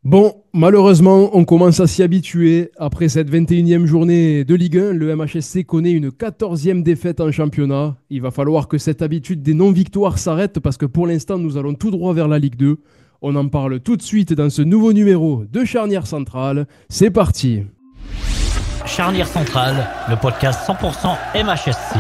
Bon, malheureusement, on commence à s'y habituer. Après cette 21e journée de Ligue 1, le MHSC connaît une 14e défaite en championnat. Il va falloir que cette habitude des non-victoires s'arrête parce que pour l'instant, nous allons tout droit vers la Ligue 2. On en parle tout de suite dans ce nouveau numéro de Charnière Centrale. C'est parti. Charnière Centrale, le podcast 100% MHSC.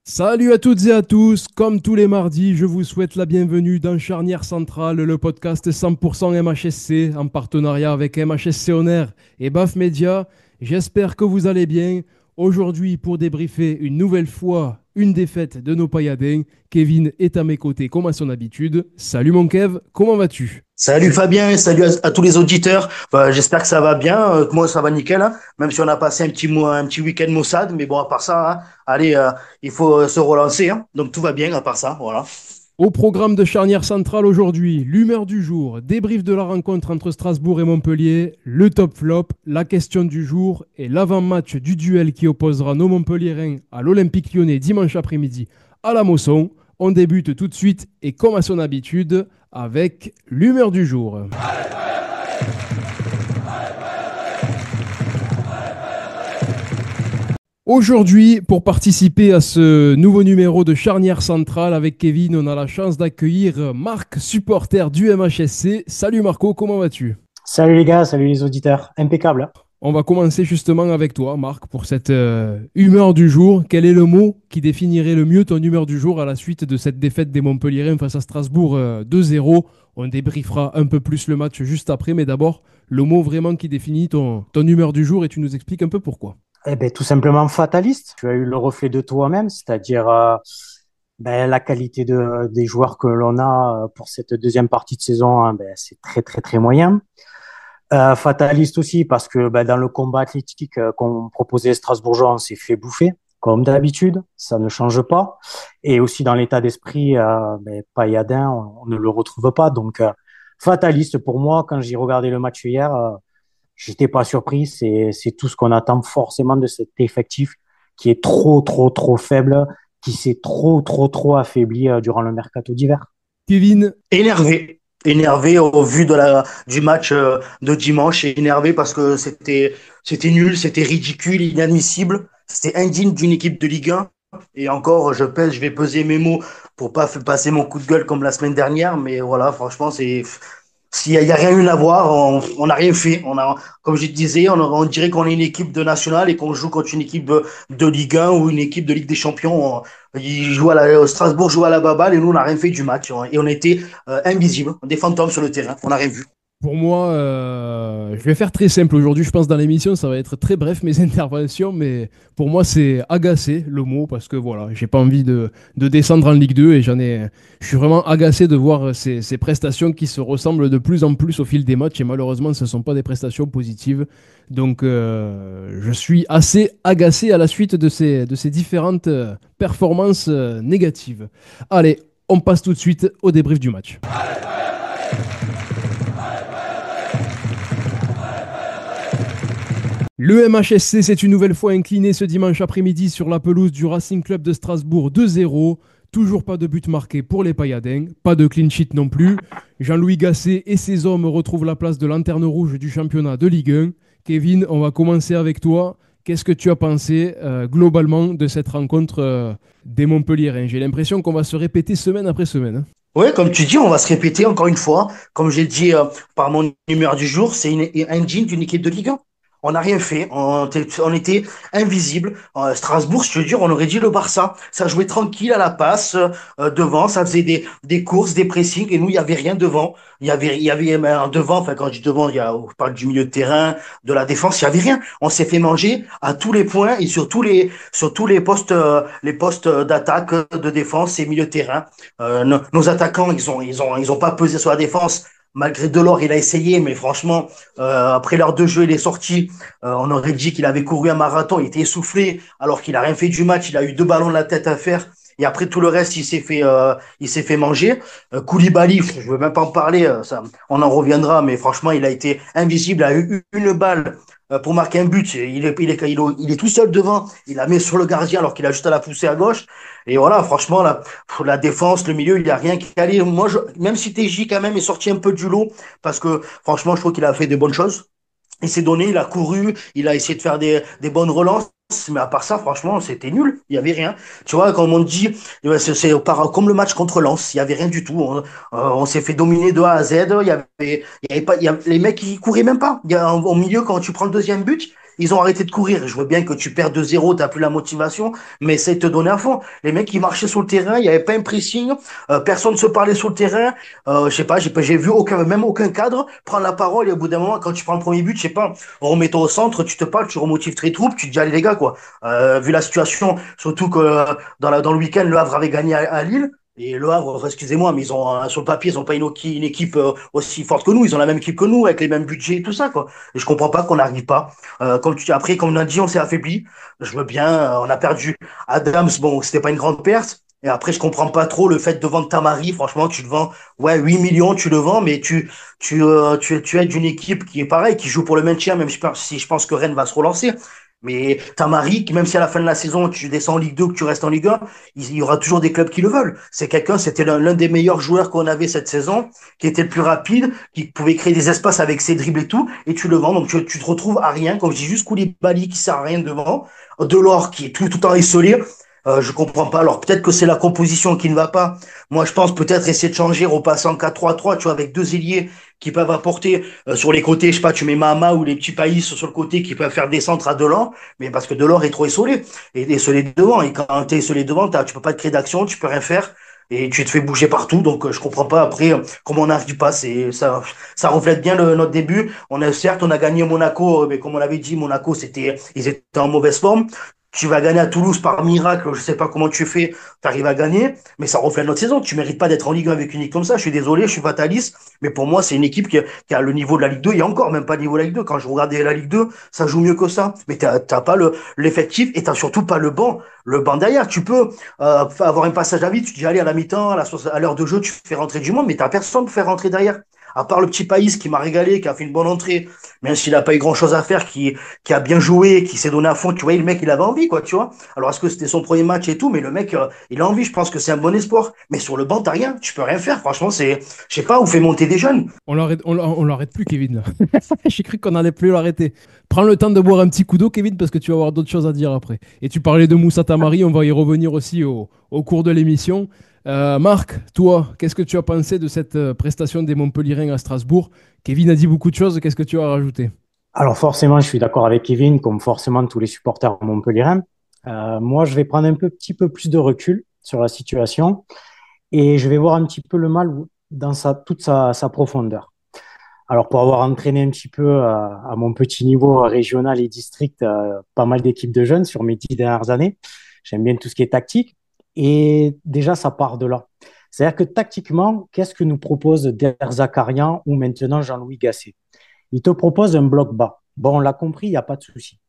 Salut à toutes et à tous, comme tous les mardis, je vous souhaite la bienvenue dans Charnière Centrale, le podcast 100% MHSC, en partenariat avec MHSC On Air et BAF Media. J'espère que vous allez bien. Aujourd'hui, pour débriefer une nouvelle fois une défaite de nos Payadins, Kevin est à mes côtés comme à son habitude. Salut mon Kev, comment vas-tu? Salut Fabien, salut à tous les auditeurs. J'espère que ça va bien. Moi, ça va nickel, hein. Même si on a passé un petit mois, un petit week-end maussade, mais bon, à part ça, hein, allez, il faut se relancer, hein. Donc tout va bien à part ça, voilà. Au programme de Charnière Centrale aujourd'hui, l'humeur du jour, débrief de la rencontre entre Strasbourg et Montpellier, le top flop, la question du jour et l'avant-match du duel qui opposera nos Montpelliérains à l'Olympique Lyonnais dimanche après-midi à la Mosson. On débute tout de suite et comme à son habitude avec l'humeur du jour. Aujourd'hui, pour participer à ce nouveau numéro de Charnière Centrale avec Kevin, on a la chance d'accueillir Marc, supporter du MHSC. Salut Marco, comment vas-tu? Salut les gars, salut les auditeurs. Impeccable, hein. On va commencer justement avec toi, Marc, pour cette humeur du jour. Quel est le mot qui définirait le mieux ton humeur du jour à la suite de cette défaite des Montpelliérains face à Strasbourg 2-0? On débriefera un peu plus le match juste après, mais d'abord, le mot vraiment qui définit ton humeur du jour et tu nous expliques un peu pourquoi. Eh ben, tout simplement fataliste. Tu as eu le reflet de toi-même, c'est-à-dire la qualité des joueurs que l'on a pour cette deuxième partie de saison, hein, c'est très très très moyen. Fataliste aussi parce que dans le combat athlétique qu'on proposait aux Strasbourgeois, on s'est fait bouffer, comme d'habitude, ça ne change pas. Et aussi dans l'état d'esprit, Payadin, on ne le retrouve pas. Donc, fataliste pour moi, quand j'ai regardé le match hier, j'étais pas surpris. C'est tout ce qu'on attend forcément de cet effectif qui est trop, trop, trop faible, qui s'est trop, trop, trop affaibli durant le mercato d'hiver. Kevin, Énervé au vu du match de dimanche, et énervé parce que c'était nul, c'était ridicule, inadmissible, c'était indigne d'une équipe de Ligue 1. Et encore, je vais peser mes mots pour pas passer mon coup de gueule comme la semaine dernière, mais voilà, franchement, s'il y a rien eu à voir, on n'a rien fait. Comme je te disais, on dirait qu'on est une équipe de nationale et qu'on joue contre une équipe de Ligue 1 ou une équipe de Ligue des Champions. Strasbourg joue à la baballe et nous, on n'a rien fait du match, hein. Et on était invisibles, des fantômes sur le terrain. On n'a rien vu. pour moi, je vais faire très simple aujourd'hui. Je pense dans l'émission, ça va être très bref mes interventions, mais pour moi, c'est agacé le mot parce que voilà, j'ai pas envie de descendre en Ligue 2 et je suis vraiment agacé de voir ces prestations qui se ressemblent de plus en plus au fil des matchs et malheureusement, ce ne sont pas des prestations positives. Donc, je suis assez agacé à la suite de ces différentes performances négatives. Allez, on passe tout de suite au débrief du match. Le MHSC s'est une nouvelle fois incliné ce dimanche après-midi sur la pelouse du Racing Club de Strasbourg 2-0. Toujours pas de but marqué pour les Payadins, pas de clean sheet non plus. Jean-Louis Gasset et ses hommes retrouvent la place de lanterne rouge du championnat de Ligue 1. Kevin, on va commencer avec toi. Qu'est-ce que tu as pensé globalement de cette rencontre des Montpelliérains? J'ai l'impression qu'on va se répéter semaine après semaine, hein. Ouais, comme tu dis, on va se répéter encore une fois. Comme j'ai dit par mon humeur du jour, c'est indigne d'une équipe de Ligue 1. On n'a rien fait. On était invisible. Strasbourg, je te dis, on aurait dit le Barça. Ça jouait tranquille à la passe devant. Ça faisait des courses, des pressings. Et nous, il y avait rien devant. Il y avait devant. Enfin, quand je dis devant, on parle du milieu de terrain, de la défense. Il y avait rien. On s'est fait manger à tous les points et sur tous les postes d'attaque, de défense et milieu de terrain. Nos attaquants, ils ont pas pesé sur la défense. Malgré Delors, il a essayé, mais franchement, après l'heure de jeu, il est sorti. On aurait dit qu'il avait couru un marathon, il était essoufflé, alors qu'il a rien fait du match. Il a eu 2 ballons de la tête à faire. Et après tout le reste, il s'est fait manger. Koulibaly, je veux même pas en parler. Ça, on en reviendra, mais franchement, il a été invisible. Il a eu une balle pour marquer un but. Il est tout seul devant. Il la met sur le gardien alors qu'il a juste à la pousser à gauche. Et voilà, franchement, pour la défense, le milieu, il n'y a rien qui allait. Moi, même si TJ quand même est sorti un peu du lot, parce que franchement, je trouve qu'il a fait des bonnes choses. Il s'est donné, il a couru, il a essayé de faire des bonnes relances. Mais à part ça, franchement, c'était nul. Il n'y avait rien. Tu vois, comme on dit, comme le match contre Lens. Il n'y avait rien du tout. On s'est fait dominer de A à Z. Il y avait pas, les mecs, ils couraient même pas. Au milieu, quand tu prends le deuxième but, ils ont arrêté de courir. Je veux bien que tu perds 2-0, t'as plus la motivation, mais essaye de te donner à fond. Les mecs, ils marchaient sur le terrain, il n'y avait pas un pressing, personne ne se parlait sur le terrain. Je sais pas, j'ai vu même aucun cadre prendre la parole et au bout d'un moment, quand tu prends le premier but, je sais pas, remettons au centre, tu te parles, tu remotives tes troupes, tu te dis, allez les gars, quoi. Vu la situation, surtout que dans le week-end, Le Havre avait gagné à Lille. Et Le Havre, excusez-moi, mais ils ont sur le papier, ils ont pas une équipe aussi forte que nous. Ils ont la même équipe que nous, avec les mêmes budgets et tout ça, quoi. Et je comprends pas qu'on n'arrive pas. Après, comme on a dit, on s'est affaibli. Je veux bien, on a perdu Adams. Bon, c'était pas une grande perte. Et après, je comprends pas trop le fait de vendre Tamari. Franchement, tu le vends, ouais, 8 millions, tu le vends, mais tu aides une équipe qui est pareil, qui joue pour le maintien, même si je pense que Rennes va se relancer. Mais Tamari, même si à la fin de la saison, tu descends en Ligue 2 ou que tu restes en Ligue 1, il y aura toujours des clubs qui le veulent. C'était l'un des meilleurs joueurs qu'on avait cette saison, qui était le plus rapide, qui pouvait créer des espaces avec ses dribbles et tout, et tu le vends. Donc tu te retrouves à rien, comme je dis, juste Koulibaly qui sert à rien devant, Delors qui est tout le temps isolé. Je comprends pas. Alors peut-être que c'est la composition qui ne va pas. Moi, je pense peut-être essayer de changer, repasser en 4-3-3, tu vois, avec deux ailiers qui peuvent apporter sur les côtés. Je sais pas, tu mets Mahama ou les petits Païs sur le côté qui peuvent faire des centres à Delors, mais parce que Delors est trop isolé et isolé devant. Et quand t'es isolé devant, tu peux pas te créer d'action, tu peux rien faire. Et tu te fais bouger partout, donc je comprends pas après comment on n'arrive pas. Ça reflète bien notre début. Certes, on a gagné Monaco, mais comme on l'avait dit, Monaco, ils étaient en mauvaise forme. Tu vas gagner à Toulouse par miracle, je sais pas comment tu fais, tu arrives à gagner, mais ça reflète notre saison. Tu mérites pas d'être en Ligue 1 avec une équipe comme ça. Je suis désolé, je suis fataliste, mais pour moi, c'est une équipe qui a le niveau de la Ligue 2. Il y a encore même pas le niveau de la Ligue 2. Quand je regardais la Ligue 2, ça joue mieux que ça. Mais t'as pas l'effectif et t'as surtout pas le banc derrière. Tu peux avoir un passage à vide, tu te dis allez à la mi-temps, à l'heure de jeu, tu fais rentrer du monde, mais t'as personne pour faire rentrer derrière. À part le petit Païs qui m'a régalé, qui a fait une bonne entrée, même s'il n'a pas eu grand-chose à faire, qui a bien joué, qui s'est donné à fond, tu vois, le mec, il avait envie, quoi, tu vois. Alors, est-ce que c'était son premier match et tout, mais le mec, il a envie, je pense que c'est un bon espoir. Mais sur le banc, t'as rien, tu peux rien faire, franchement, je sais pas, on fait monter des jeunes. On l'arrête plus, Kevin, là. J'ai cru qu'on n'allait plus l'arrêter. Prends le temps de boire un petit coup d'eau, Kevin, parce que tu vas avoir d'autres choses à dire après. Et tu parlais de Moussa Tamari, on va y revenir aussi au cours de l'émission. Marc, toi, qu'est-ce que tu as pensé de cette prestation des Montpellierins à Strasbourg? Kevin a dit beaucoup de choses, qu'est-ce que tu as rajouté? Alors forcément, je suis d'accord avec Kevin, comme forcément tous les supporters montpelliérains. Moi, je vais prendre petit peu plus de recul sur la situation et je vais voir un petit peu le mal dans toute sa profondeur. Alors, pour avoir entraîné un petit peu à mon petit niveau régional et district, pas mal d'équipes de jeunes sur mes 10 dernières années, j'aime bien tout ce qui est tactique. Et déjà, ça part de là. C'est-à-dire que tactiquement, qu'est-ce que nous propose Der Zakarian ou maintenant Jean-Louis Gasset? Il te propose un bloc bas. Bon, on l'a compris, il n'y a pas de souci.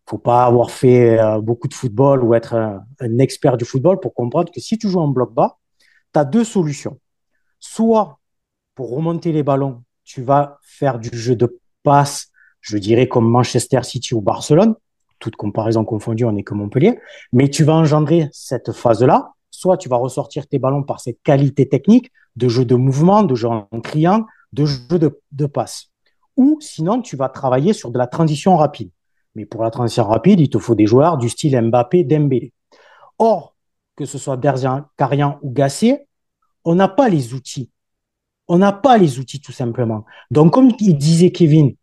Faut pas avoir fait beaucoup de football ou être un expert du football pour comprendre que si tu joues en bloc bas, tu as deux solutions. Soit pour remonter les ballons, tu vas faire du jeu de passe, je dirais comme Manchester City ou Barcelone, toute comparaison confondue, on n'est que Montpellier, mais tu vas engendrer cette phase-là, soit tu vas ressortir tes ballons par cette qualité technique de jeu de mouvement, de jeu en criant, de jeu de passe. Ou sinon, tu vas travailler sur de la transition rapide. Mais pour la transition rapide, il te faut des joueurs du style Mbappé, Dembélé. Or, que ce soit Karian ou Gasset, on n'a pas les outils. On n'a pas les outils tout simplement. Donc, comme il disait Kevin,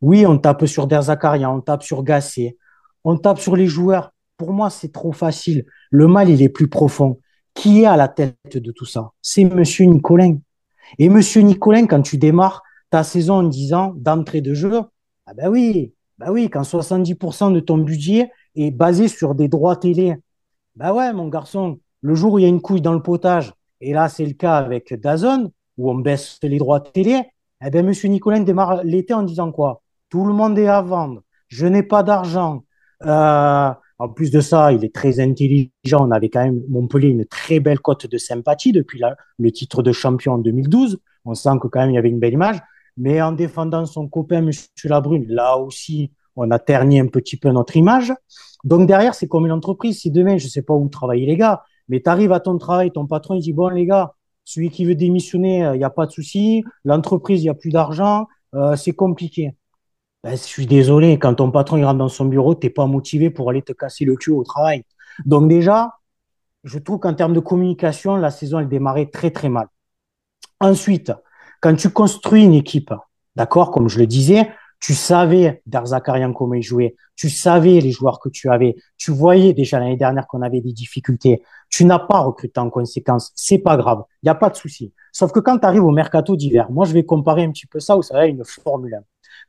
oui, on tape sur Der Zakarian, on tape sur Gasset, on tape sur les joueurs. Pour moi, c'est trop facile. Le mal, il est plus profond. Qui est à la tête de tout ça? C'est Monsieur Nicolin. Et Monsieur Nicolin, quand tu démarres ta saison en disant d'entrée de jeu, ah ben oui, quand 70% de ton budget est basé sur des droits télé, ben ouais, mon garçon, le jour où il y a une couille dans le potage, et là c'est le cas avec DAZN, où on baisse les droits télé, eh ben Monsieur Nicolin démarre l'été en disant quoi? Tout le monde est à vendre, je n'ai pas d'argent. En plus de ça, il est très intelligent. On avait quand même Montpellier une très belle cote de sympathie depuis le titre de champion en 2012. On sent que quand même il y avait une belle image. Mais en défendant son copain, M. Labrune, là aussi, on a terni un petit peu notre image. Donc derrière, c'est comme une entreprise. Si demain, je ne sais pas où travaillent les gars, mais tu arrives à ton travail, ton patron, il dit, bon les gars, celui qui veut démissionner, il n'y a pas de souci. L'entreprise, il n'y a plus d'argent, c'est compliqué. Ben, je suis désolé, quand ton patron il rentre dans son bureau, tu n'es pas motivé pour aller te casser le cul au travail. Donc déjà, je trouve qu'en termes de communication, la saison, elle démarrait très, très mal. Ensuite, quand tu construis une équipe, d'accord, comme je le disais, tu savais Darzakarian comment il jouait, tu savais les joueurs que tu avais, tu voyais déjà l'année dernière qu'on avait des difficultés, tu n'as pas recruté en conséquence, c'est pas grave, il n'y a pas de souci. Sauf que quand tu arrives au mercato d'hiver, moi je vais comparer un petit peu ça, vous savez, à une Formule 1.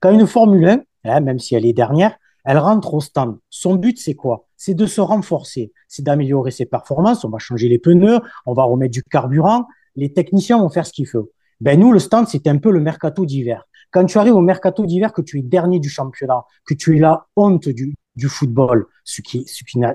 Quand une Formule 1, hein, même si elle est dernière, elle rentre au stand. Son but, c'est quoi? C'est de se renforcer, c'est d'améliorer ses performances, on va changer les pneus, on va remettre du carburant, les techniciens vont faire ce qu'il faut. Ben nous, le stand, c'était un peu le mercato d'hiver. Quand tu arrives au mercato d'hiver, que tu es dernier du championnat, que tu es la honte du football, ce qui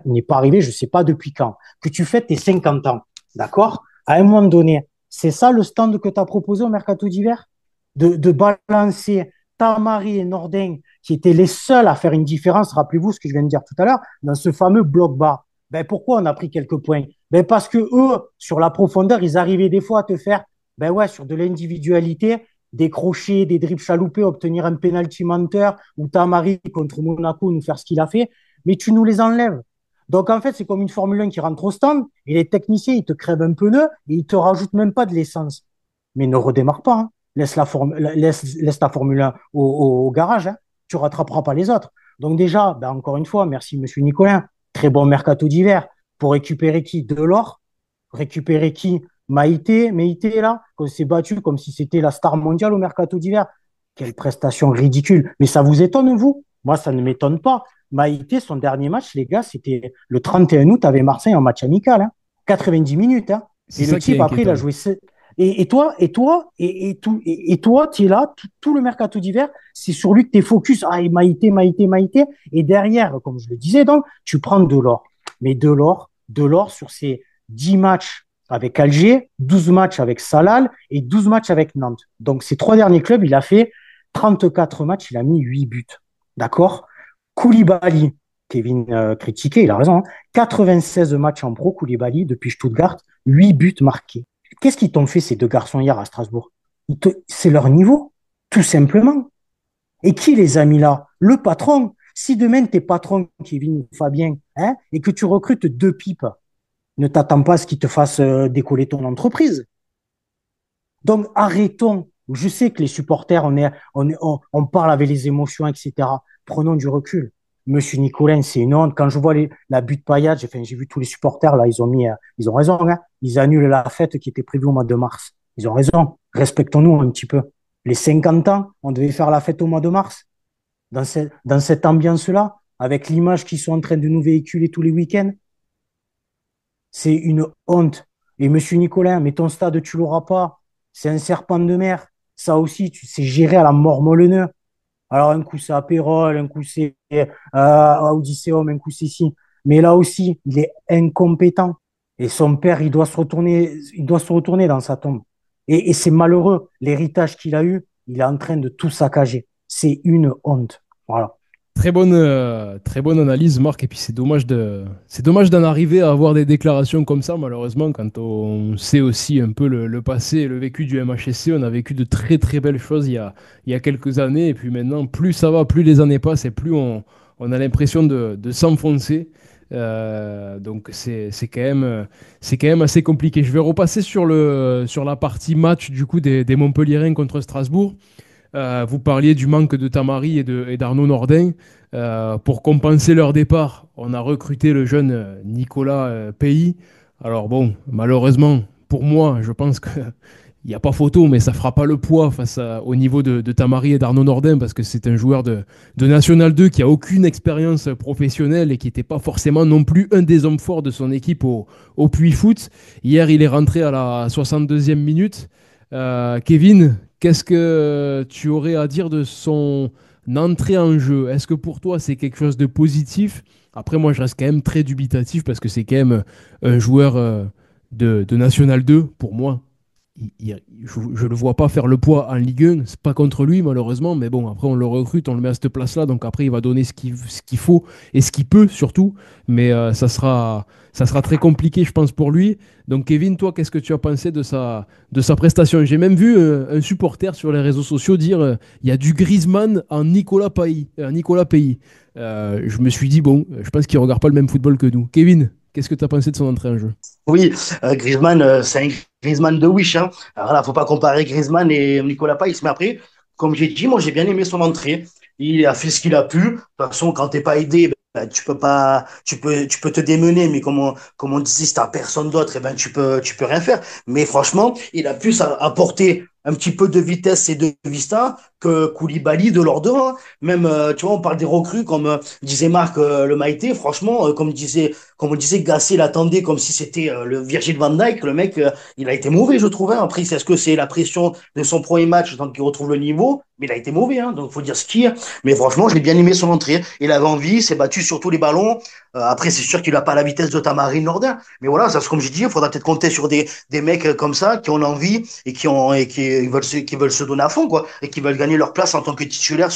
n'est pas arrivé, je ne sais pas depuis quand, que tu fêtes tes 50 ans, d'accord? À un moment donné, c'est ça le stand que tu as proposé au mercato d'hiver? De balancer Tamari et Nordin, qui étaient les seuls à faire une différence, rappelez-vous ce que je viens de dire tout à l'heure, dans ce fameux bloc bas. Ben pourquoi on a pris quelques points? Ben parce que eux, sur la profondeur, ils arrivaient des fois à te faire, ben ouais, sur de l'individualité, des crochets, des dribbles chaloupés, obtenir un penalty menteur, ou Tamari contre Monaco nous faire ce qu'il a fait, mais tu nous les enlèves. Donc en fait, c'est comme une Formule 1 qui rentre au stand, et les techniciens, ils te crèvent un pneu, et ils te rajoutent même pas de l'essence. Mais ne redémarre pas, hein. Laisse ta Formule 1 au garage, hein. Tu rattraperas pas les autres. Donc déjà, ben encore une fois, merci Monsieur Nicolin. Très bon mercato d'hiver. Pour récupérer qui? Delors. Récupérer qui? Maïté, là, qu'on s'est battu comme si c'était la star mondiale au mercato d'hiver. Quelle prestation ridicule. Mais ça vous étonne, vous? Moi, ça ne m'étonne pas. Maïté, son dernier match, les gars, c'était le 31 août avec Marseille en match amical, hein. 90 minutes, hein. C'est Et le ça qui est type, après, il a inquiétant. joué. Et toi, tu es là, tout le mercato d'hiver, c'est sur lui que tu es focus. Ah, et Maïté, Maïté, Maïté. Et derrière, comme je le disais, donc, tu prends Delors. Mais Delors, sur ses 10 matchs avec Alger, 12 matchs avec Salal et 12 matchs avec Nantes. Donc, ces 3 derniers clubs, il a fait 34 matchs, il a mis 8 buts. D'accord? Koulibaly, Kevin critiqué, il a raison, hein, 96 matchs en pro, Koulibaly, depuis Stuttgart, 8 buts marqués. Qu'est-ce qu'ils t'ont fait, ces deux garçons, hier à Strasbourg? C'est leur niveau, tout simplement. Et qui les a mis là? Le patron. Si demain, t'es patron, Kevin ou Fabien, hein, et que tu recrutes deux pipes, ne t'attends pas à ce qu'ils te fassent décoller ton entreprise. Donc, arrêtons. Je sais que les supporters, on parle avec les émotions, etc. Prenons du recul. Monsieur Nicolin, c'est une honte. Quand je vois la butte paillade, j'ai vu tous les supporters, là, ils ont raison, hein. Ils annulent la fête qui était prévue au mois de mars. Ils ont raison. Respectons-nous un petit peu. Les 50 ans, on devait faire la fête au mois de mars. Dans cette ambiance-là, avec l'image qu'ils sont en train de nous véhiculer tous les week-ends, c'est une honte. Et monsieur Nicolin, mais ton stade, tu l'auras pas. C'est un serpent de mer. Ça aussi, c'est géré à la mort molleneux. Alors, un coup, c'est à Pérol, un coup, c'est à Odysseum, un coup, c'est ici. Mais là aussi, il est incompétent. Et son père, il doit se retourner dans sa tombe. Et c'est malheureux. L'héritage qu'il a eu, il est en train de tout saccager. C'est une honte. Voilà. Très bonne analyse, Marc. Et puis c'est dommage d'en arriver à avoir des déclarations comme ça, malheureusement, quand on sait aussi un peu le passé et le vécu du MHSC. On a vécu de très très belles choses il y a quelques années. Et puis maintenant, plus ça va, plus les années passent et plus on a l'impression de s'enfoncer. Donc c'est quand même assez compliqué. Je vais repasser sur la partie match du coup des Montpelliérains contre Strasbourg. Vous parliez du manque de Tamari et d'Arnaud Nordin. Pour compenser leur départ, on a recruté le jeune Nicolas Pays. Alors bon, malheureusement, pour moi, je pense qu'il n'y a pas photo, mais ça fera pas le poids au niveau de Tamari et d'Arnaud Nordin, parce que c'est un joueur de National 2 qui a aucune expérience professionnelle et qui n'était pas forcément non plus un des hommes forts de son équipe au Puy Foot. Hier, il est rentré à la 62e minute. Kevin, qu'est-ce que tu aurais à dire de son entrée en jeu? Est-ce que pour toi c'est quelque chose de positif? Après, moi je reste quand même très dubitatif parce que c'est quand même un joueur de National 2 pour moi. je le vois pas faire le poids en Ligue 1. C'est pas contre lui, malheureusement. Mais bon, après, on le recrute, on le met à cette place-là. Donc après, il va donner ce qu'il faut et ce qu'il peut, surtout. Mais ça sera très compliqué, je pense, pour lui. Donc, Kevin, toi, qu'est-ce que tu as pensé de sa prestation? J'ai même vu un supporter sur les réseaux sociaux dire il y a du Griezmann en Nicolas Pays. Nicolas Pays. Je me suis dit, bon, je pense qu'il regarde pas le même football que nous. Kevin, qu'est-ce que tu as pensé de son entrée en jeu? Oui, Griezmann, c'est un Griezmann de Wish, hein. Alors là, faut pas comparer Griezmann et Nicolas Payet. Mais après, comme j'ai dit, moi, j'ai bien aimé son entrée. Il a fait ce qu'il a pu. De toute façon, quand t'es pas aidé, ben, tu peux pas, tu peux te démener. Mais comme on disait, si t'as personne d'autre, eh ben, tu peux rien faire. Mais franchement, il a pu apporter un petit peu de vitesse et de vista que Koulibaly de l'ordre de un. Même, tu vois, on parle des recrues, comme disait Marc Le Maïté. Franchement, comme on disait, Gasset l'attendait comme si c'était le Virgil van Dijk. Le mec, il a été mauvais, je trouve, hein. Après, est-ce que c'est la pression de son premier match tant qu'il retrouve le niveau? Mais il a été mauvais, hein. Donc faut dire ce qu'il y a. Mais franchement, je l'ai bien aimé son entrée. Il avait envie, il s'est battu sur tous les ballons. Après, c'est sûr qu'il n'a pas la vitesse de Tamarin Nordin. Mais voilà, ça, c'est comme j'ai dit, il faudra peut-être compter sur des mecs comme ça qui ont l'envie et qui veulent se donner à fond, quoi. Et qui veulent gagner leur place en tant que titulaire.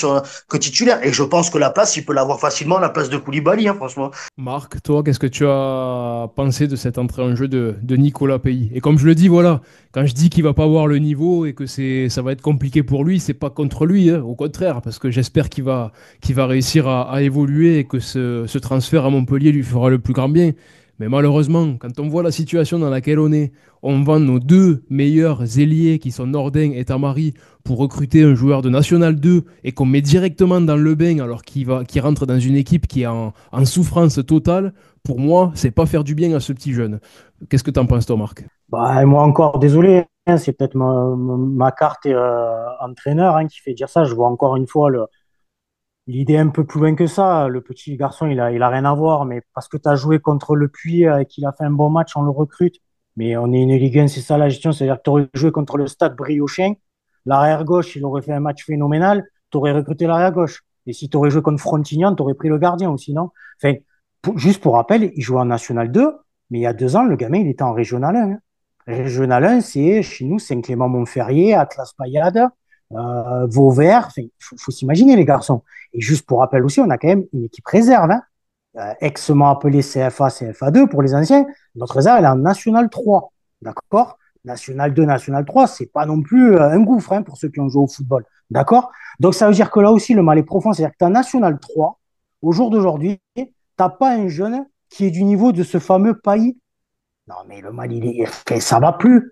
Et je pense que la place, il peut l'avoir facilement, la place de Koulibaly, hein, franchement. Marc, toi, qu'est-ce que tu as pensé de cette entrée en jeu de Nicolas Pays? Et comme je le dis, voilà, quand je dis qu'il va pas avoir le niveau et que ça va être compliqué pour lui, c'est pas contre lui, hein, au contraire, parce que j'espère qu'il va réussir à évoluer et que ce transfert à Montpellier lui fera le plus grand bien. Mais malheureusement, quand on voit la situation dans laquelle on vend nos deux meilleurs ailiers qui sont Nordin et Tamari pour recruter un joueur de National 2 et qu'on met directement dans le bain alors qu'il rentre dans une équipe qui est en souffrance totale, pour moi, c'est pas faire du bien à ce petit jeune. Qu'est-ce que tu en penses, toi, Marc? Bah, et moi encore, désolé, hein, c'est peut-être ma carte entraîneur hein, qui fait dire ça. Je vois encore une fois l'idée un peu plus loin que ça. Le petit garçon, il a rien à voir, mais parce que tu as joué contre le Puy et qu'il a fait un bon match, on le recrute. Mais on est une Ligue 1, c'est ça la gestion. C'est-à-dire que tu aurais joué contre le Stade Briochin, l'arrière gauche, il aurait fait un match phénoménal, tu aurais recruté l'arrière gauche. Et si tu aurais joué contre Frontignan, tu aurais pris le gardien aussi, non? Enfin, juste pour rappel, il jouait en National 2, mais il y a 2 ans, le gamin, il était en Régional 1. Hein. Régional 1, c'est chez nous, Saint-Clément-Montferrier, Atlas Payade, Vauvert. Il faut s'imaginer, les garçons. Et juste pour rappel aussi, on a quand même une équipe réserve, hein, ex-ment appelée CFA, CFA2 pour les anciens. Notre réserve, elle est en National 3. D'accord? National 2, National 3, c'est pas non plus un gouffre hein, pour ceux qui ont joué au football. D'accord? Donc ça veut dire que là aussi, le mal est profond. C'est-à-dire que tu as National 3, au jour d'aujourd'hui, tu n'as pas un jeune qui est du niveau de ce fameux pays. Non, mais le mal, ça va plus.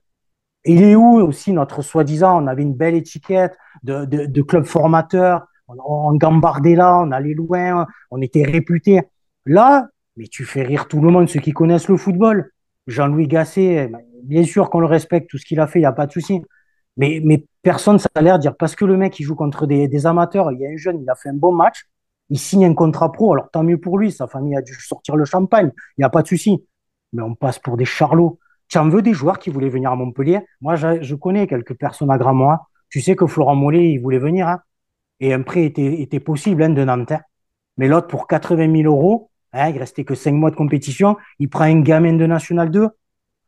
Il est où aussi notre soi-disant, on avait une belle étiquette de club formateur, on gambardait là, on allait loin, on était réputé. Là, mais tu fais rire tout le monde, ceux qui connaissent le football. Jean-Louis Gasset, bien sûr qu'on le respecte, tout ce qu'il a fait, il n'y a pas de souci. Mais personne, ça a l'air de dire, parce que le mec, il joue contre des amateurs, il y a un jeune, il a fait un bon match, il signe un contrat pro, alors tant mieux pour lui, sa famille a dû sortir le champagne, il n'y a pas de souci. Mais on passe pour des charlots. Tu en veux des joueurs qui voulaient venir à Montpellier? Moi, je connais quelques personnes à Gramois. Tu sais que Florent Mollet, il voulait venir, hein, et un prêt était possible hein, de Nanterre. Mais l'autre, pour 80 000 euros, hein, il restait que 5 mois de compétition, il prend un gamin de National 2.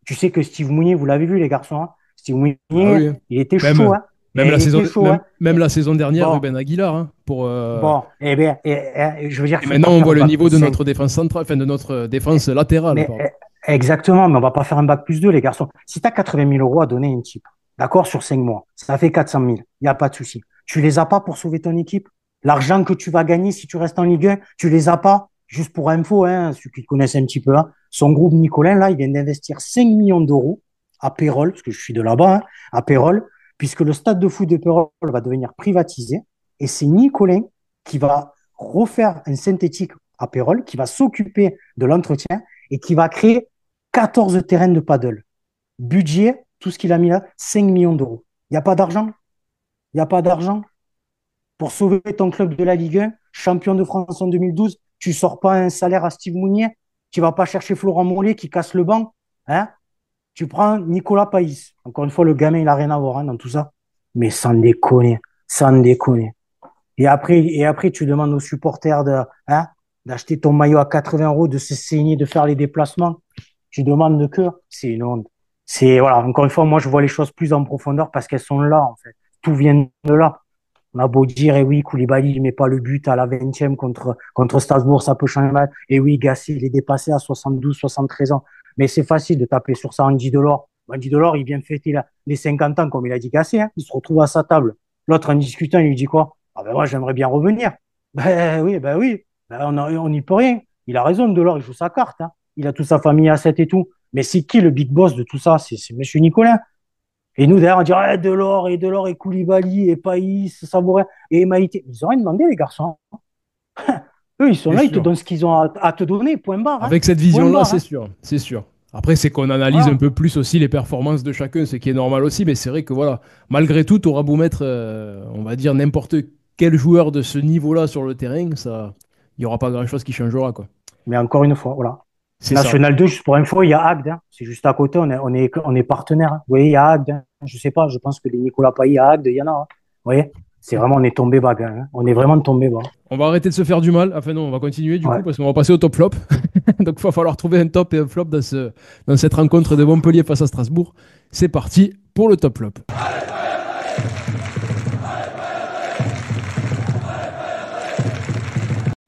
Tu sais que Steve Mounier, vous l'avez vu, les garçons, hein, Steve Ah Mounier, oui, hein. il était chaud. Même, Hein, et il était chaud. Hein. même la saison dernière, Bon, Ruben Aguilar, hein, bon, eh bien, je veux dire et qu'il ne faut maintenant, pas on faire voit un le bac niveau plus de 5. notre défense centrale, enfin de notre défense latérale, Mais pardon. exactement, mais on va pas faire un bac plus 2, les garçons. Si tu as 80 000 euros à donner à une type, d'accord, sur 5 mois, ça fait 400 000, il n'y a pas de souci. Tu les as pas pour sauver ton équipe. L'argent que tu vas gagner si tu restes en Ligue 1, tu les as pas. Juste pour info, hein, ceux qui connaissent un petit peu, hein, son groupe Nicolin, là, il vient d'investir 5 millions d'euros à Pérols, parce que je suis de là-bas, hein, à Pérols, puisque le stade de foot de Pérols va devenir privatisé. Et c'est Nicolin qui va refaire un synthétique à Pérols, qui va s'occuper de l'entretien et qui va créer 14 terrains de paddle. Budget, tout ce qu'il a mis là, 5 millions d'euros. Il n'y a pas d'argent. Il n'y a pas d'argent. Pour sauver ton club de la Ligue 1, champion de France en 2012, tu ne sors pas un salaire à Steve Mounier. Tu ne vas pas chercher Florent Mollet qui casse le banc. Hein. Tu prends Nicolas Païs. Encore une fois, le gamin, il n'a rien à voir hein, dans tout ça. Mais sans déconner. Sans déconner. Et après, tu demandes aux supporters hein, d'acheter ton maillot à 80 euros, de se saigner, de faire les déplacements. Tu demandes que c'est une honte. Voilà, encore une fois, moi, je vois les choses plus en profondeur parce qu'elles sont là, en fait. Tout vient de là. On a beau dire, et oui, Koulibaly, il met pas le but à la 20e contre Strasbourg, ça peut changer le match. Et oui, Gassi, il est dépassé à 72, 73 ans. Mais c'est facile de taper sur ça Andy Delors. Andy Delors, il vient fêter les 50 ans, comme il a dit Gassi, hein. Il se retrouve à sa table. L'autre, en discutant, il lui dit quoi? Ah ben moi, j'aimerais bien revenir. Ben oui. Ben, on n'y peut rien. Il a raison, Delors, il joue sa carte, hein. Il a toute sa famille à 7 et tout. Mais c'est qui le big boss de tout ça? C'est Monsieur Nicolas. Et nous, derrière, on dirait Delors et Koulibaly et Païs, Sabourin et Maïté. Ils n'ont rien demandé, les garçons. Eux, ils sont C'est là, ils te sûr. donnent ce qu'ils ont à te donner, point barre. Hein. Avec cette Point vision-là, barre. c'est Hein. sûr, c'est sûr. Après, c'est qu'on analyse un Voilà. peu plus aussi les performances de chacun, ce qui est normal aussi, mais c'est vrai que voilà, malgré tout, tu auras beau mettre, on va dire, n'importe quel joueur de ce niveau-là sur le terrain, ça, il n'y aura pas grand-chose qui changera, quoi. Mais encore une fois, voilà. C'est ça. National 2, juste pour info, il y a Agde. Hein. C'est juste à côté, on est partenaires. Hein. Vous voyez, il y a Agde. Hein. Je sais pas, je pense que les Nicolas Pailly à Agde, il y en a. Hein. Vous voyez, c'est vraiment, on est tombé bas. Hein. On est vraiment tombé bas. On va arrêter de se faire du mal. Enfin non, on va continuer du coup Ouais. parce qu'on va passer au top flop. Donc il va falloir trouver un top et un flop dans cette rencontre de Montpellier face à Strasbourg. C'est parti pour le top flop.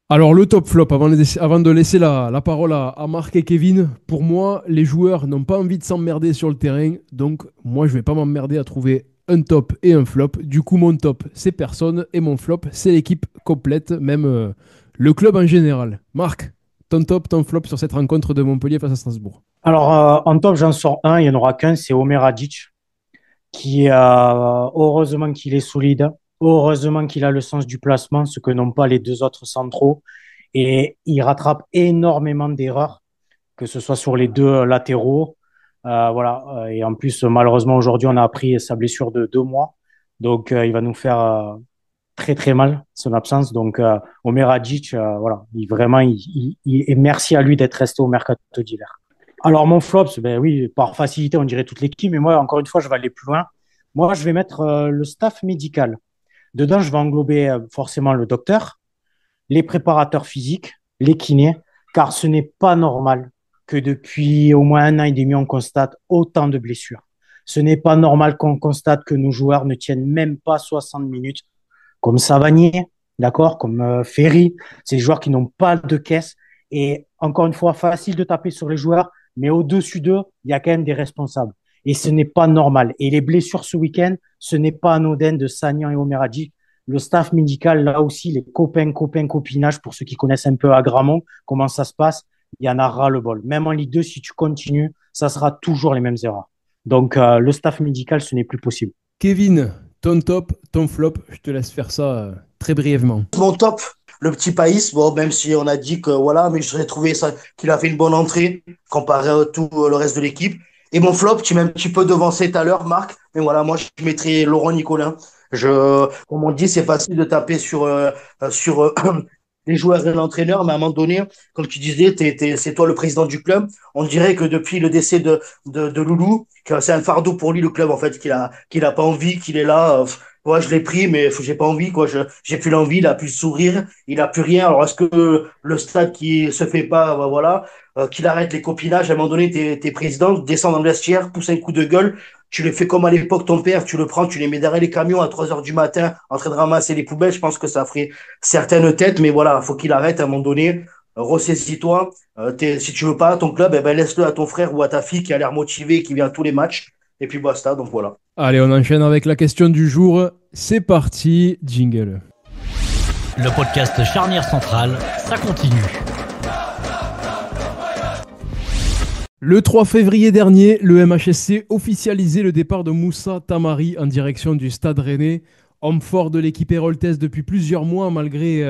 Alors le top flop, avant de laisser la parole à Marc et Kevin, pour moi, les joueurs n'ont pas envie de s'emmerder sur le terrain, donc moi je vais pas m'emmerder à trouver un top et un flop. Du coup mon top c'est personne et mon flop c'est l'équipe complète, même le club en général. Marc, ton top, ton flop sur cette rencontre de Montpellier face à Strasbourg. Alors, en top, j'en sors un, il n'y en aura qu'un, c'est Omer Hadjic, qui, heureusement qu'il est solide, heureusement qu'il a le sens du placement, ce que n'ont pas les deux autres centraux, et il rattrape énormément d'erreurs, que ce soit sur les deux latéraux. Voilà. Et en plus, malheureusement, aujourd'hui, on a appris sa blessure de 2 mois, donc il va nous faire très très mal son absence. Donc, Omer Hadjic, voilà, et merci à lui d'être resté au mercato d'hiver. Alors, mon flop, ben oui, par facilité, on dirait toute l'équipe, mais moi, encore une fois, je vais aller plus loin. Moi, je vais mettre le staff médical. Dedans, je vais englober forcément le docteur, les préparateurs physiques, les kinés, car ce n'est pas normal que depuis au moins 1 an et demi, on constate autant de blessures. Ce n'est pas normal qu'on constate que nos joueurs ne tiennent même pas 60 minutes, comme Savanier, d'accord, comme Ferry. C'est des joueurs qui n'ont pas de caisse. Et encore une fois, facile de taper sur les joueurs, mais au-dessus d'eux, il y a quand même des responsables. Et ce n'est pas normal. Et les blessures ce week-end, ce n'est pas anodin de Sagnan et Omer Hadji. Le staff médical, là aussi, les copains, copinage, pour ceux qui connaissent un peu à Gramont, comment ça se passe, il y en a ras-le-bol. Même en Ligue 2, si tu continues, ça sera toujours les mêmes erreurs. Donc, le staff médical, ce n'est plus possible. Kevin, ton top, ton flop, je te laisse faire ça très brièvement. Mon top, le petit Païs, bon, même si on a dit que voilà, mais je trouvé ça qu'il a fait une bonne entrée comparé à tout le reste de l'équipe. Et mon flop, tu m'as un petit peu devancé tout à l'heure, Marc, mais voilà, moi je mettrais Laurent Nicolin. Comme on dit, c'est facile de taper sur les joueurs et l'entraîneur, mais à un moment donné, comme tu disais, c'est toi le président du club. On dirait que depuis le décès de Loulou, que c'est un fardeau pour lui le club en fait, qu'il a pas envie, qu'il est là. Ouais, je l'ai pris, mais j'ai pas envie, quoi. J'ai plus l'envie, il a plus le sourire, il a plus rien. Alors, est-ce que le stade qui se fait pas, bah, voilà, qu'il arrête les copinages, à un moment donné, t'es président, descends dans le vestiaire, pousse un coup de gueule, tu le fais comme à l'époque, ton père, tu le prends, tu les mets derrière les camions à 3 heures du matin, en train de ramasser les poubelles, je pense que ça ferait certaines têtes, mais voilà, faut qu'il arrête à un moment donné. Ressaisis-toi. Si tu veux pas ton club, eh ben, laisse-le à ton frère ou à ta fille qui a l'air motivée, qui vient à tous les matchs. Et puis basta, donc voilà. Allez, on enchaîne avec la question du jour. C'est parti, jingle. Le podcast Charnière Centrale, ça continue. Le 3 février dernier, le MHSC officialisait le départ de Moussa Tamari en direction du Stade Rennais. Homme fort de l'équipe héroltaise depuis plusieurs mois malgré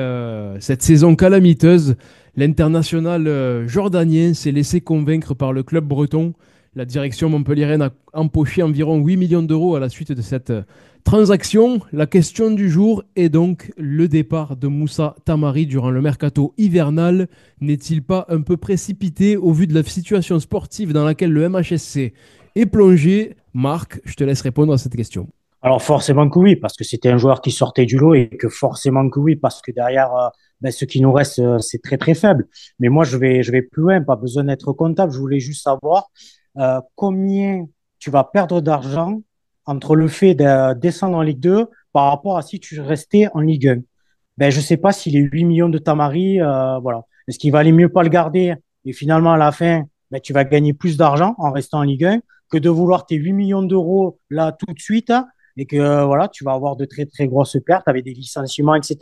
cette saison calamiteuse, l'international jordanien s'est laissé convaincre par le club breton. La direction montpelliéraine a empoché environ 8 millions d'euros à la suite de cette transaction. La question du jour est donc le départ de Moussa Tamari durant le mercato hivernal. N'est-il pas un peu précipité au vu de la situation sportive dans laquelle le MHSC est plongé? Marc, je te laisse répondre à cette question. Alors forcément que oui, parce que c'était un joueur qui sortait du lot et que forcément que oui, parce que derrière, ce qui nous reste, c'est très très faible. Mais moi, je vais plus loin, pas besoin d'être comptable. Je voulais juste savoir combien tu vas perdre d'argent entre le fait de descendre en Ligue 2 par rapport à si tu restais en Ligue 1. Ben, je ne sais pas si les 8 millions de Tamari, voilà. Est-ce qu'il valait mieux pas le garder et finalement, à la fin, ben, tu vas gagner plus d'argent en restant en Ligue 1 que de vouloir tes 8 millions d'euros là tout de suite et que voilà, tu vas avoir de très, très grosses pertes avec des licenciements, etc.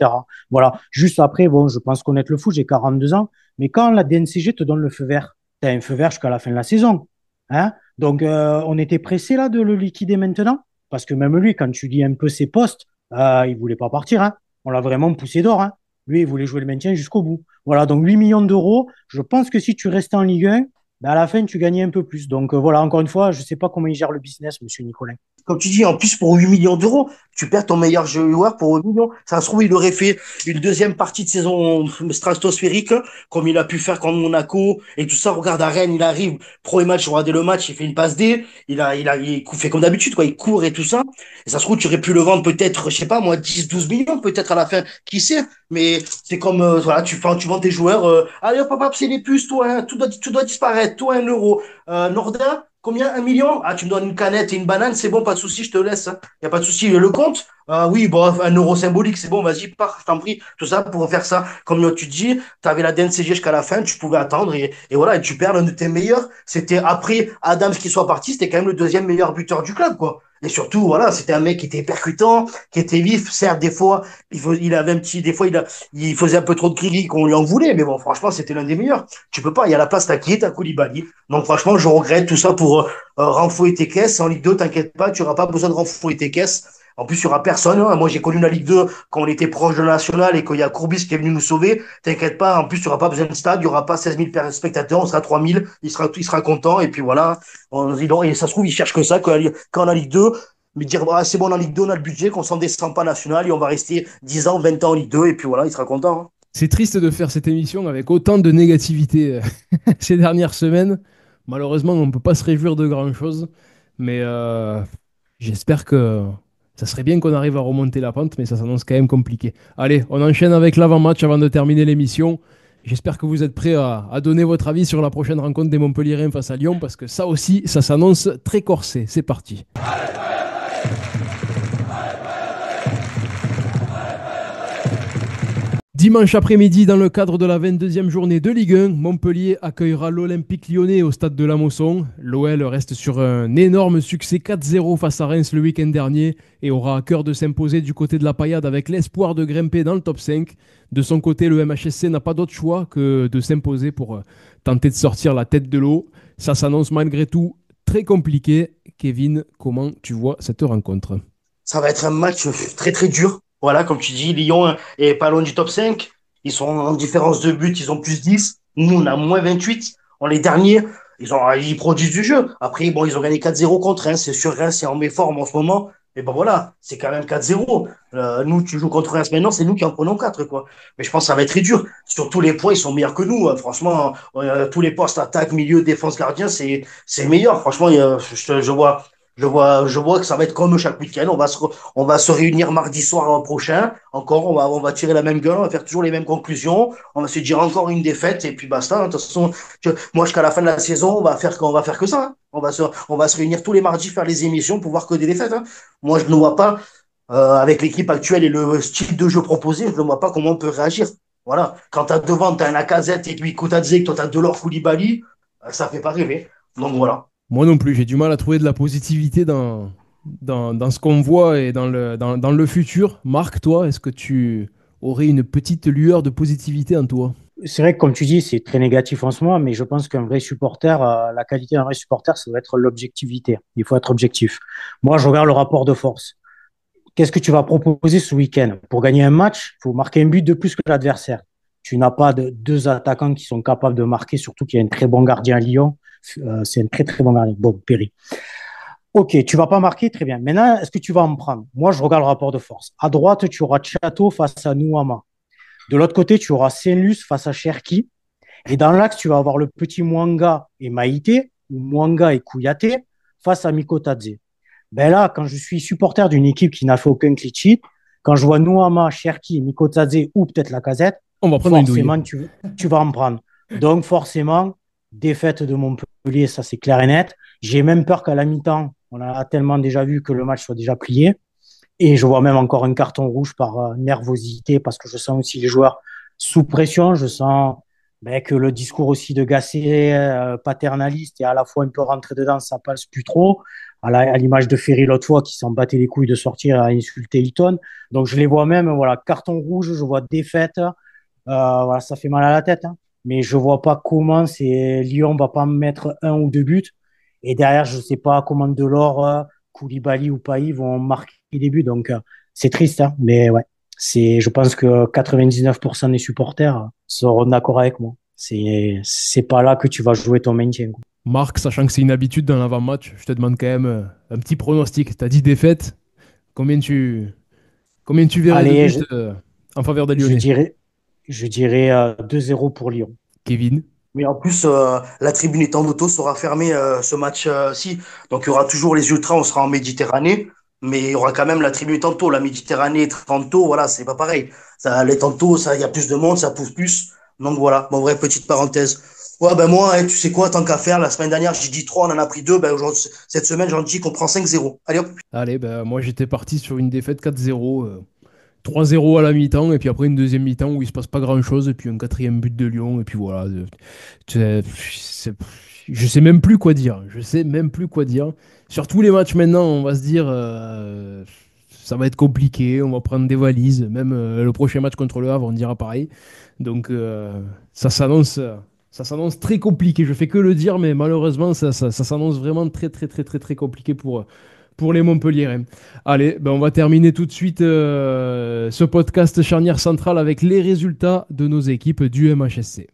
Voilà. Juste après, bon, je pense connaître le foot, j'ai 42 ans, mais quand la DNCG te donne le feu vert, tu as un feu vert jusqu'à la fin de la saison. Hein. Donc, on était pressé là de le liquider maintenant parce que même lui, quand tu lis un peu ses postes, il voulait pas partir. Hein. On l'a vraiment poussé d'or. Hein. Lui, il voulait jouer le maintien jusqu'au bout. Voilà, donc 8 millions d'euros. Je pense que si tu restais en Ligue 1, ben à la fin, tu gagnais un peu plus. Donc voilà, encore une fois, je ne sais pas comment il gère le business, monsieur Nicolas. Comme tu dis, en plus, pour 8 millions d'euros, tu perds ton meilleur joueur pour 8 millions. Ça se trouve, il aurait fait une deuxième partie de saison stratosphérique, comme il a pu faire contre Monaco et tout ça. Regarde, à Rennes, il arrive, premier match, regardez le match, il fait une passe D, il fait comme d'habitude, quoi. Il court et tout ça. Et ça se trouve, tu aurais pu le vendre peut-être, je sais pas, moi, 10, 12 millions, peut-être à la fin. Qui sait? Mais c'est comme, voilà, tu vends tes joueurs, allez, hop, hop, hop, c'est les puces, toi, hein, tout doit disparaître, toi, 1 euro. Nordin, combien? 1 million? Ah, tu me donnes une canette et une banane, c'est bon, pas de souci, je te laisse. Il n'y a pas de souci. Le compte? Ah oui, bon, 1 euro symbolique, c'est bon, vas-y, pars, je t'en prie. Tout ça pour faire ça. Comme tu dis, tu avais la DNCG jusqu'à la fin, tu pouvais attendre et voilà, et tu perds l'un de tes meilleurs. C'était après Adams qui soit parti, c'était quand même le deuxième meilleur buteur du club, quoi. Et surtout, voilà, c'était un mec qui était percutant, qui était vif. Certes, des fois, il avait un petit, des fois, il faisait un peu trop de gris qu'on lui en voulait, mais bon, franchement, c'était l'un des meilleurs. Tu peux pas, il y a la place, t'as qui? T'as Koulibaly. Donc, franchement, je regrette tout ça pour renflouer tes caisses. En Ligue 2, t'inquiète pas, tu n'auras pas besoin de renflouer tes caisses. En plus, il n'y aura personne. Hein. Moi, j'ai connu la Ligue 2 quand on était proche de la Nationale et qu'il y a Courbis qui est venu nous sauver. T'inquiète pas, en plus, il n'y aura pas besoin de stade, il n'y aura pas 16 000 spectateurs, on sera 3 000, il sera content. Et puis voilà, et ça se trouve, il cherche que ça quand on a Ligue 2. Mais dire, bah, c'est bon, en Ligue 2, on a le budget, qu'on s'en descend pas national et on va rester 10 ans, 20 ans en Ligue 2. Et puis voilà, il sera content. Hein. C'est triste de faire cette émission avec autant de négativité ces dernières semaines. Malheureusement, on ne peut pas se réjouir de grand-chose. Mais j'espère que ça serait bien qu'on arrive à remonter la pente, mais ça s'annonce quand même compliqué. Allez, on enchaîne avec l'avant-match avant de terminer l'émission. J'espère que vous êtes prêts à donner votre avis sur la prochaine rencontre des Montpellierins face à Lyon, parce que ça aussi, ça s'annonce très corsé. C'est parti. Dimanche après-midi, dans le cadre de la 22e journée de Ligue 1, Montpellier accueillera l'Olympique Lyonnais au stade de la Mosson. L'OL reste sur un énorme succès 4-0 face à Reims le week-end dernier et aura à cœur de s'imposer du côté de la paillade avec l'espoir de grimper dans le top 5. De son côté, le MHSC n'a pas d'autre choix que de s'imposer pour tenter de sortir la tête de l'eau. Ça s'annonce malgré tout très compliqué. Kevin, comment tu vois cette rencontre? Ça va être un match très très dur. Voilà, comme tu dis, Lyon est pas loin du top 5. Ils sont en différence de but, ils ont plus 10. Nous, on a moins 28. On les derniers, ils produisent du jeu. Après, bon, ils ont gagné 4-0 contre Reims. C'est sûr, Reims est en méforme en ce moment. Mais bon, voilà, c'est quand même 4-0. Nous, tu joues contre Reims maintenant, c'est nous qui en prenons 4, quoi. Mais je pense que ça va être très dur. Sur tous les points, ils sont meilleurs que nous. Franchement, tous les postes, attaque, milieu, défense, gardien, c'est meilleur. Franchement, je vois que ça va être comme chaque week-end. On va se réunir mardi soir prochain. Encore, on va tirer la même gueule. On va faire toujours les mêmes conclusions. On va se dire encore une défaite et puis basta. Hein. De toute façon, moi, jusqu'à la fin de la saison, on va faire que ça. Hein. On va se réunir tous les mardis, faire les émissions pour voir que des défaites. Hein. Moi, je ne vois pas, avec l'équipe actuelle et le style de jeu proposé, je ne vois pas comment on peut réagir. Voilà. Quand tu as devant, tu as un Lacazette et puis Koutatze, toi, tu as Delors, Koulibaly, ça fait pas rêver. Donc voilà. Moi non plus, j'ai du mal à trouver de la positivité dans ce qu'on voit et dans le futur. Marc, toi, est-ce que tu aurais une petite lueur de positivité en toi? C'est vrai que, comme tu dis, c'est très négatif en ce moment, mais je pense qu'un vrai supporter, la qualité d'un vrai supporter, ça doit être l'objectivité. Il faut être objectif. Moi, je regarde le rapport de force. Qu'est-ce que tu vas proposer ce week-end? Pour gagner un match, il faut marquer un but de plus que l'adversaire. Tu n'as pas de deux attaquants qui sont capables de marquer, surtout qu'il y a un très bon gardien à Lyon. C'est un très, très bon gardien. Bon, Perry. Ok, tu vas pas marquer, très bien. Maintenant, est-ce que tu vas en prendre? Moi, je regarde le rapport de force. À droite, tu auras Chateau face à Nouama. De l'autre côté, tu auras Saint-Luc face à Cherki. Et dans l'axe, tu vas avoir le petit Mwanga et Maïté, ou Mwanga et Kouyaté, face à Mikotadze. Ben là, quand je suis supporter d'une équipe qui n'a fait aucun clean sheet, quand je vois Nouama, Cherki, Mikotadze ou peut-être Lacazette, On va prendre une douille. forcément, tu vas en prendre. Donc, forcément, défaite de Montpellier, ça c'est clair et net. J'ai même peur qu'à la mi-temps, on a tellement déjà vu que le match soit déjà plié. Et je vois même encore un carton rouge par nervosité parce que je sens aussi les joueurs sous pression. Je sens que le discours aussi de Gasset, paternaliste et à la fois un peu rentré dedans, ça passe plus trop. À l'image de Ferry l'autre fois qui s'en battait les couilles de sortir à insulter Hilton. Donc je les vois même, voilà, carton rouge, je vois défaite. Voilà, ça fait mal à la tête, hein. Mais je vois pas comment Lyon va pas mettre un ou deux buts. Et derrière, je sais pas comment Delors, Koulibaly ou Pailly vont marquer des buts. Donc c'est triste, hein. Mais ouais, je pense que 99% des supporters seront d'accord avec moi. C'est pas là que tu vas jouer ton maintien, quoi. Marc, sachant que c'est une habitude dans l'avant-match, je te demande quand même un petit pronostic. Tu as dit défaite. Combien tu, combien tu verrais de Allez, buts en faveur des je Lyonnais? dirais, je dirais 2-0 pour Lyon. Kevin? Mais en plus, la tribune étant d'auto sera fermée ce match-ci. Donc, il y aura toujours les ultras, on sera en Méditerranée. Mais il y aura quand même la tribune Tanto. La Méditerranée, Tanto, voilà, c'est pas pareil. Ça, les Tanto, ça, il y a plus de monde, ça pousse plus. Donc voilà, bon, vrai, petite parenthèse. Ouais, ben moi, tu sais quoi, tant qu'à faire, la semaine dernière, j'ai dit 3, on en a pris 2. Ben aujourd'hui, cette semaine, j'en dis qu'on prend 5-0. Allez hop. Allez, ben, moi j'étais parti sur une défaite 4-0. 3-0 à la mi-temps, et puis après une deuxième mi-temps où il se passe pas grand-chose, et puis un quatrième but de Lyon, et puis voilà. Je sais même plus quoi dire. Je sais même plus quoi dire. Sur tous les matchs maintenant, on va se dire ça va être compliqué, on va prendre des valises. Même le prochain match contre le Havre, on dira pareil. Donc ça s'annonce. Ça s'annonce très compliqué. Je fais que le dire, mais malheureusement, ça s'annonce vraiment très, très, très, très, très compliqué pour les Montpelliérains. Allez, ben on va terminer tout de suite ce podcast charnière centrale avec les résultats de nos équipes du MHSC.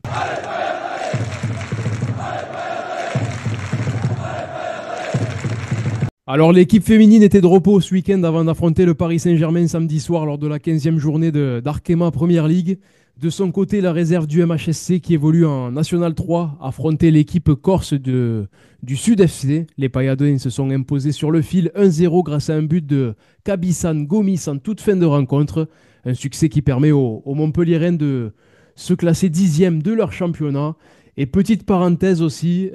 Alors l'équipe féminine était de repos ce week-end avant d'affronter le Paris Saint-Germain samedi soir lors de la 15e journée d'Arkema Première League. De son côté, la réserve du MHSC qui évolue en National 3 affrontait l'équipe corse du Sud FC. Les Payadouins se sont imposés sur le fil 1-0 grâce à un but de Kabissan Gomis en toute fin de rencontre. Un succès qui permet aux Montpelliérains de se classer 10e de leur championnat. Et petite parenthèse aussi,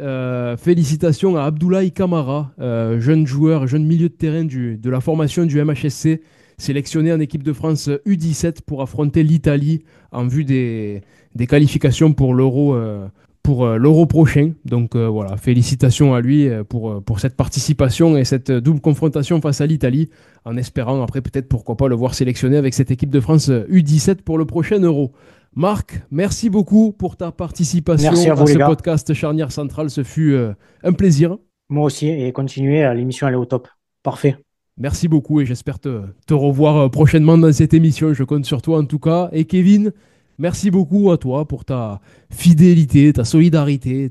félicitations à Abdoulaye Kamara, jeune joueur, jeune milieu de terrain de la formation du MHSC, sélectionné en équipe de France U17 pour affronter l'Italie en vue des qualifications pour l'Euro prochain. Donc voilà, félicitations à lui pour cette participation et cette double confrontation face à l'Italie, en espérant après peut-être pourquoi pas le voir sélectionné avec cette équipe de France U17 pour le prochain Euro. Marc, merci beaucoup pour ta participation Merci à vous, à ce les gars. podcast Charnière Centrale. Ce fut un plaisir. Moi aussi, et continuez, l'émission elle est au top. Parfait. Merci beaucoup et j'espère te revoir prochainement dans cette émission. Je compte sur toi en tout cas. Et Kevin, merci beaucoup à toi pour ta fidélité, ta solidarité,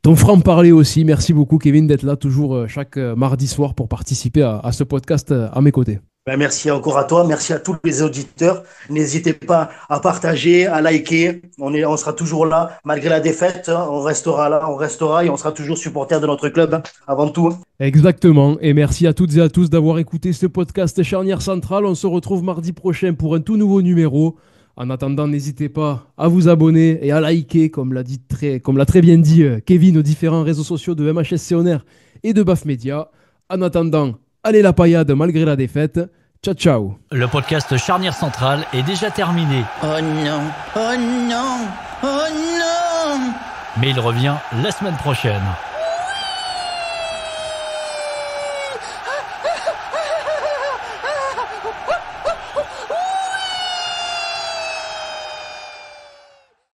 ton franc-parler aussi. Merci beaucoup Kevin d'être là toujours chaque mardi soir pour participer à ce podcast à mes côtés. Ben, merci encore à toi, merci à tous les auditeurs. N'hésitez pas à partager, à liker. On sera toujours là, malgré la défaite. On restera là, on restera et on sera toujours supporter de notre club, hein, avant tout. Exactement. Et merci à toutes et à tous d'avoir écouté ce podcast Charnière Centrale. On se retrouve mardi prochain pour un tout nouveau numéro. En attendant, n'hésitez pas à vous abonner et à liker, comme l'a très bien dit Kevin, aux différents réseaux sociaux de MHSC On Air et de BAF Media. En attendant, allez la paillade malgré la défaite. Ciao, ciao. Le podcast Charnière Centrale est déjà terminé. Oh non, oh non, oh non! Mais il revient la semaine prochaine.